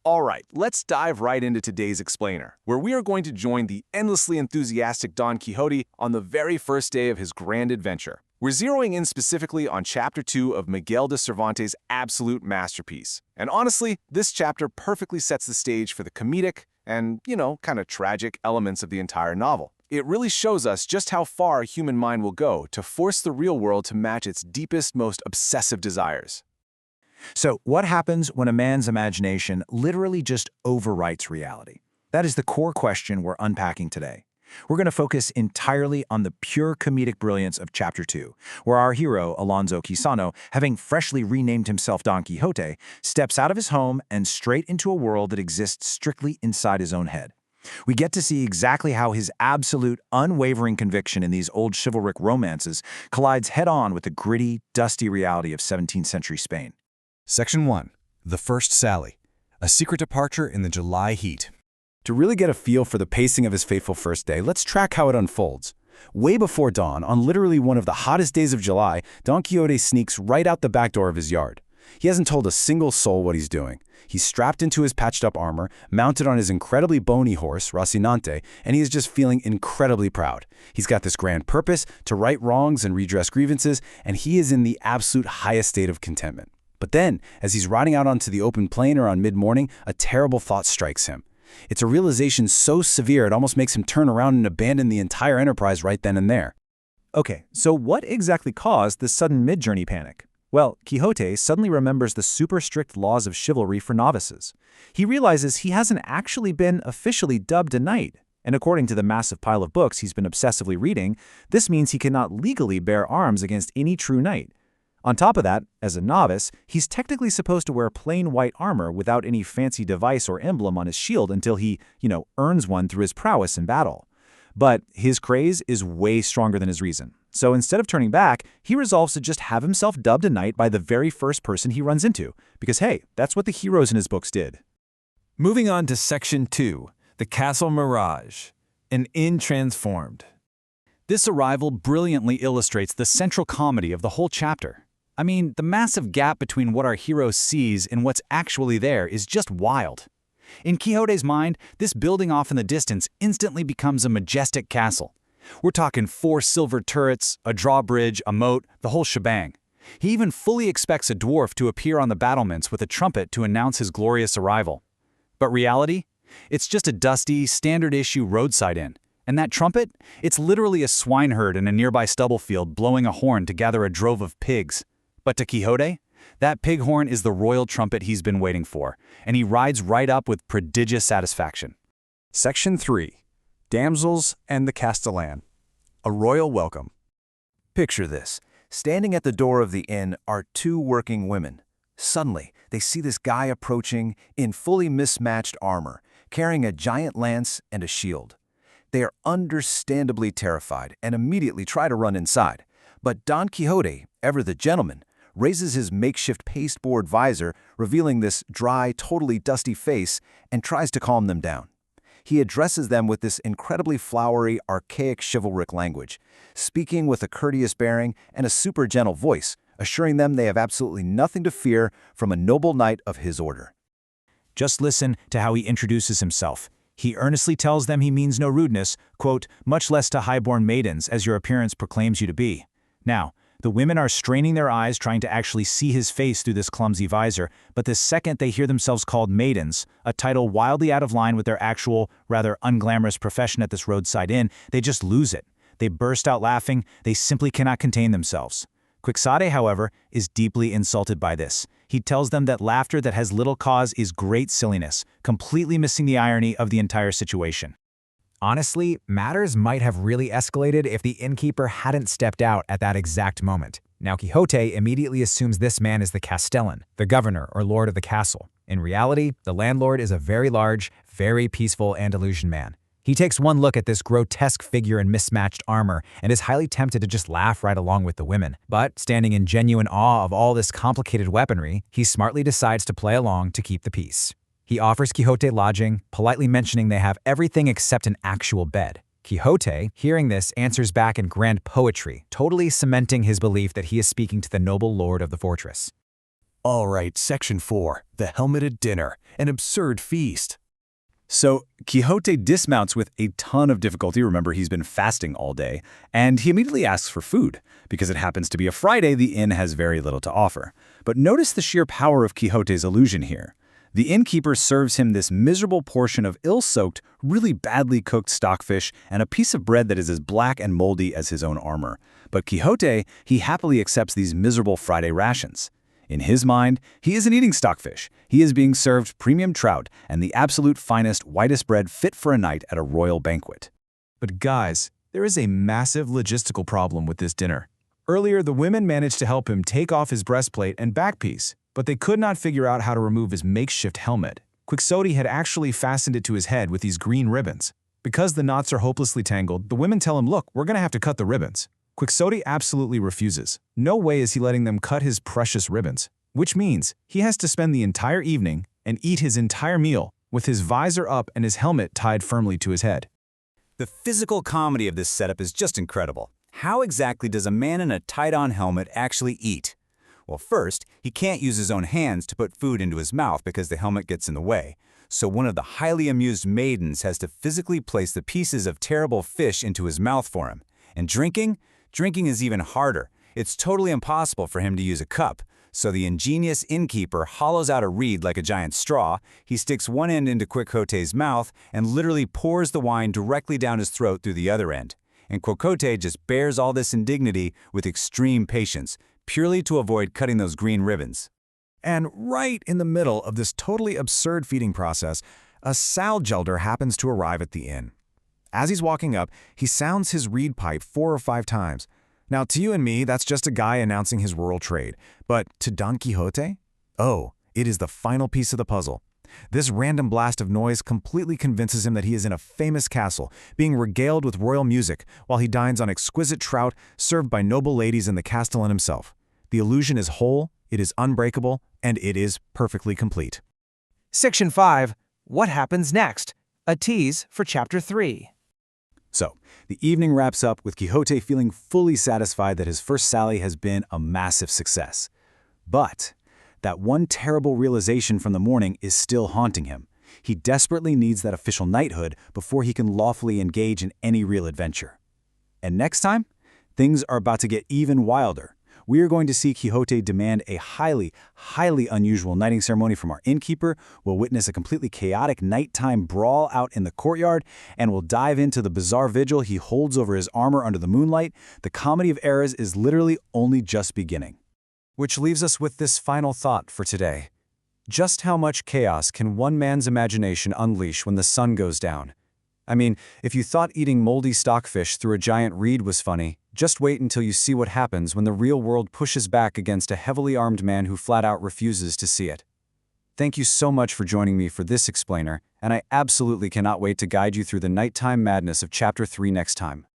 All right, let's dive right into today's explainer, where we are going to join the endlessly enthusiastic Don Quixote on the very first day of his grand adventure. We're zeroing in specifically on Chapter 2 of Miguel de Cervantes' absolute masterpiece. And honestly, this chapter perfectly sets the stage for the comedic and, kind of tragic elements of the entire novel. It really shows us just how far a human mind will go to force the real world to match its deepest, most obsessive desires. So, what happens when a man's imagination literally just overwrites reality? That is the core question we're unpacking today. We're going to focus entirely on the pure comedic brilliance of Chapter 2, where our hero, Alonso Quixano, having freshly renamed himself Don Quixote, steps out of his home and straight into a world that exists strictly inside his own head. We get to see exactly how his absolute, unwavering conviction in these old chivalric romances collides head-on with the gritty, dusty reality of 17th century Spain. Section 1. The First Sally. A secret departure in the July heat. To really get a feel for the pacing of his fateful first day, let's track how it unfolds. Way before dawn, on literally one of the hottest days of July, Don Quixote sneaks right out the back door of his yard. He hasn't told a single soul what he's doing. He's strapped into his patched-up armor, mounted on his incredibly bony horse, Rocinante, and he is just feeling incredibly proud. He's got this grand purpose to right wrongs and redress grievances, and he is in the absolute highest state of contentment. But then, as he's riding out onto the open plain around mid-morning, a terrible thought strikes him. It's a realization so severe it almost makes him turn around and abandon the entire enterprise right then and there. Okay, so what exactly caused this sudden mid-journey panic? Well, Quixote suddenly remembers the super strict laws of chivalry for novices. He realizes he hasn't actually been officially dubbed a knight, and according to the massive pile of books he's been obsessively reading, this means he cannot legally bear arms against any true knight. On top of that, as a novice, he's technically supposed to wear plain white armor without any fancy device or emblem on his shield until he, earns one through his prowess in battle. But his craze is way stronger than his reason. So instead of turning back, he resolves to just have himself dubbed a knight by the very first person he runs into. Because hey, that's what the heroes in his books did. Moving on to Section 2, The Castle Mirage, an inn transformed. This arrival brilliantly illustrates the central comedy of the whole chapter. I mean, the massive gap between what our hero sees and what's actually there is just wild. In Quixote's mind, this building off in the distance instantly becomes a majestic castle. We're talking 4 silver turrets, a drawbridge, a moat, the whole shebang. He even fully expects a dwarf to appear on the battlements with a trumpet to announce his glorious arrival. But reality? It's just a dusty, standard-issue roadside inn. And that trumpet? It's literally a swineherd in a nearby stubble field blowing a horn to gather a drove of pigs. But to Quixote, that pig horn is the royal trumpet he's been waiting for, and he rides right up with prodigious satisfaction. Section 3. Damsels and the Castellan. A royal welcome. Picture this. Standing at the door of the inn are 2 working women. Suddenly, they see this guy approaching in fully mismatched armor, carrying a giant lance and a shield. They are understandably terrified and immediately try to run inside. But Don Quixote, ever the gentleman, raises his makeshift pasteboard visor, revealing this dry, totally dusty face, and tries to calm them down. He addresses them with this incredibly flowery, archaic chivalric language, speaking with a courteous bearing and a super gentle voice, assuring them they have absolutely nothing to fear from a noble knight of his order. Just listen to how he introduces himself. He earnestly tells them he means no rudeness, quote, much less to high-born maidens, as your appearance proclaims you to be. Now, the women are straining their eyes trying to actually see his face through this clumsy visor, but the second they hear themselves called maidens, a title wildly out of line with their actual, rather unglamorous profession at this roadside inn, they just lose it. They burst out laughing. They simply cannot contain themselves. Quixote, however, is deeply insulted by this. He tells them that laughter that has little cause is great silliness, completely missing the irony of the entire situation. Honestly, matters might have really escalated if the innkeeper hadn't stepped out at that exact moment. Now Quixote immediately assumes this man is the Castellan, the governor or lord of the castle. In reality, the landlord is a very large, very peaceful Andalusian man. He takes one look at this grotesque figure in mismatched armor and is highly tempted to just laugh right along with the women. But, standing in genuine awe of all this complicated weaponry, he smartly decides to play along to keep the peace. He offers Quixote lodging, politely mentioning they have everything except an actual bed. Quixote, hearing this, answers back in grand poetry, totally cementing his belief that he is speaking to the noble lord of the fortress. All right, Section 4, the helmeted dinner, an absurd feast. So Quixote dismounts with a ton of difficulty. Remember, he's been fasting all day, and he immediately asks for food. Because it happens to be a Friday, the inn has very little to offer. But notice the sheer power of Quixote's illusion here. The innkeeper serves him this miserable portion of ill-soaked, really badly cooked stockfish and a piece of bread that is as black and moldy as his own armor. But Quixote, he happily accepts these miserable Friday rations. In his mind, he isn't eating stockfish. He is being served premium trout and the absolute finest, whitest bread fit for a night at a royal banquet. But guys, there is a massive logistical problem with this dinner. Earlier, the women managed to help him take off his breastplate and backpiece, but they could not figure out how to remove his makeshift helmet. Quixote had actually fastened it to his head with these green ribbons. Because the knots are hopelessly tangled, the women tell him, look, we're gonna have to cut the ribbons. Quixote absolutely refuses. No way is he letting them cut his precious ribbons, which means he has to spend the entire evening and eat his entire meal with his visor up and his helmet tied firmly to his head. The physical comedy of this setup is just incredible. How exactly does a man in a tied-on helmet actually eat? Well, first, he can't use his own hands to put food into his mouth because the helmet gets in the way. So one of the highly amused maidens has to physically place the pieces of terrible fish into his mouth for him. And drinking? Drinking is even harder. It's totally impossible for him to use a cup. So the ingenious innkeeper hollows out a reed like a giant straw, he sticks one end into Quixote's mouth and literally pours the wine directly down his throat through the other end. And Quixote just bears all this indignity with extreme patience, purely to avoid cutting those green ribbons. And right in the middle of this totally absurd feeding process, a salgelder happens to arrive at the inn. As he's walking up, he sounds his reed pipe 4 or 5 times. Now, to you and me, that's just a guy announcing his rural trade. But to Don Quixote? Oh, it is the final piece of the puzzle. This random blast of noise completely convinces him that he is in a famous castle, being regaled with royal music, while he dines on exquisite trout served by noble ladies and the castellan himself. The illusion is whole, it is unbreakable, and it is perfectly complete. Section 5. What happens next? A tease for Chapter 3. So, the evening wraps up with Quixote feeling fully satisfied that his first sally has been a massive success. But that one terrible realization from the morning is still haunting him. He desperately needs that official knighthood before he can lawfully engage in any real adventure. And next time, things are about to get even wilder. We are going to see Quixote demand a highly unusual knighting ceremony from our innkeeper, we'll witness a completely chaotic nighttime brawl out in the courtyard, and we'll dive into the bizarre vigil he holds over his armor under the moonlight. The comedy of errors is literally only just beginning. Which leaves us with this final thought for today. Just how much chaos can one man's imagination unleash when the sun goes down? I mean, if you thought eating moldy stockfish through a giant reed was funny, just wait until you see what happens when the real world pushes back against a heavily armed man who flat out refuses to see it. Thank you so much for joining me for this explainer, and I absolutely cannot wait to guide you through the nighttime madness of Chapter 3 next time.